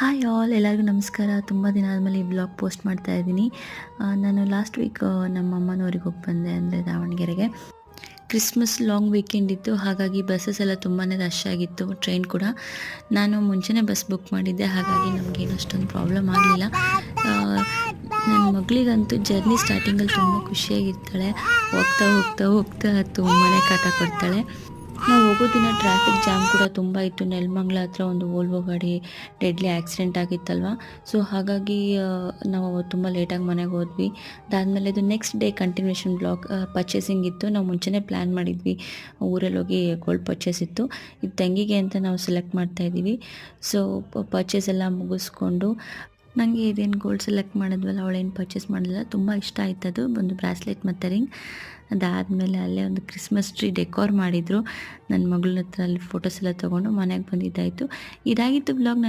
Hi all, ಎಲ್ಲರಿಗೂ ನಮಸ್ಕಾರ. ತುಂಬ ದಿನ ಆದಮೇಲೆ ಈ ಬ್ಲಾಗ್ ಪೋಸ್ಟ್ ಮಾಡ್ತಾ ಇದ್ದೀನಿ. ನಾನು ಲಾಸ್ಟ್ ವೀಕ್ ನಮ್ಮ ಅಮ್ಮನವ್ರಿಗೆ ಹೋಗಿ ಬಂದೆ, ಅಂದರೆ ದಾವಣಗೆರೆಗೆ. ಕ್ರಿಸ್ಮಸ್ ಲಾಂಗ್ ವೀಕೆಂಡ್ ಇತ್ತು, ಹಾಗಾಗಿ ಬಸ್ಸಸ್ ಎಲ್ಲ ತುಂಬಾ ರಶ್ ಆಗಿತ್ತು. ಟ್ರೈನ್ ಕೂಡ ನಾನು ಮುಂಚೆನೇ ಬಸ್ ಬುಕ್ ಮಾಡಿದ್ದೆ, ಹಾಗಾಗಿ ನಮಗೇನು ಅಷ್ಟೊಂದು ಪ್ರಾಬ್ಲಮ್ ಆಗಲಿಲ್ಲ. ನನ್ನ ಮಗಳಿಗಂತೂ ಜರ್ನಿ ಸ್ಟಾರ್ಟಿಂಗಲ್ಲಿ ತುಂಬ ಖುಷಿಯಾಗಿರ್ತಾಳೆ. ಹೋಗ್ತಾ ಹೋಗ್ತಾ ಹೋಗ್ತಾ ತುಂಬಾ ಕಾಟ ಕೊಡ್ತಾಳೆ. ನಾವು ಹೋಗೋ ದಿನ ಟ್ರಾಫಿಕ್ ಜಾಮ್ ಕೂಡ ತುಂಬ ಇತ್ತು. ನೆಲಮಂಗಲ ಹತ್ರ ಒಂದು ವೋಲ್ವೋ ಗಾಡಿ ಡೆಡ್ಲಿ ಆಕ್ಸಿಡೆಂಟ್ ಆಗಿತ್ತಲ್ವ. ಸೊ ಹಾಗಾಗಿ ನಾವು ತುಂಬ ಲೇಟಾಗಿ ಮನೆಗೆ ಹೋದ್ವಿ. ಅದಾದಮೇಲೆ ಇದು next day continuation blog. Purchasing ಇತ್ತು, ನಾವು ಮುಂಚೆನೇ ಪ್ಲ್ಯಾನ್ ಮಾಡಿದ್ವಿ. ಊರಲ್ಲಿ ಹೋಗಿ ಗೋಲ್ಡ್ ಪರ್ಚೇಸ್ ಇತ್ತು, ಇದು ತಂಗಿಗೆ ಅಂತ ನಾವು ಸೆಲೆಕ್ಟ್ ಮಾಡ್ತಾಯಿದ್ದೀವಿ. ಸೊ ಪರ್ಚೇಸ್ ಎಲ್ಲ ಮುಗಿಸ್ಕೊಂಡು ನನಗೆ ಇದೇನು ಗೋಲ್ಡ್ ಸೆಲೆಕ್ಟ್ ಮಾಡಿದ್ವಲ್ಲ, ಅವಳೇನು ಪರ್ಚೇಸ್ ಮಾಡಲಿಲ್ಲ. ತುಂಬ ಇಷ್ಟ ಆಯ್ತದು, ಒಂದು ಬ್ರಾಸ್ಲೆಟ್ ಮತ್ತು ರಿಂಗ್. ಅದಾದಮೇಲೆ ಅಲ್ಲೇ ಒಂದು ಕ್ರಿಸ್ಮಸ್ ಟ್ರೀ ಡೆಕೋರ್ ಮಾಡಿದರು. ನನ್ನ ಮಗಳ ಹತ್ರ ಅಲ್ಲಿ ಫೋಟೋಸ್ ಎಲ್ಲ ತೊಗೊಂಡು ಮನೆಗೆ ಬಂದಿದ್ದಾಯಿತು. ಇದಾಗಿತ್ತು ಬ್ಲಾಗ್.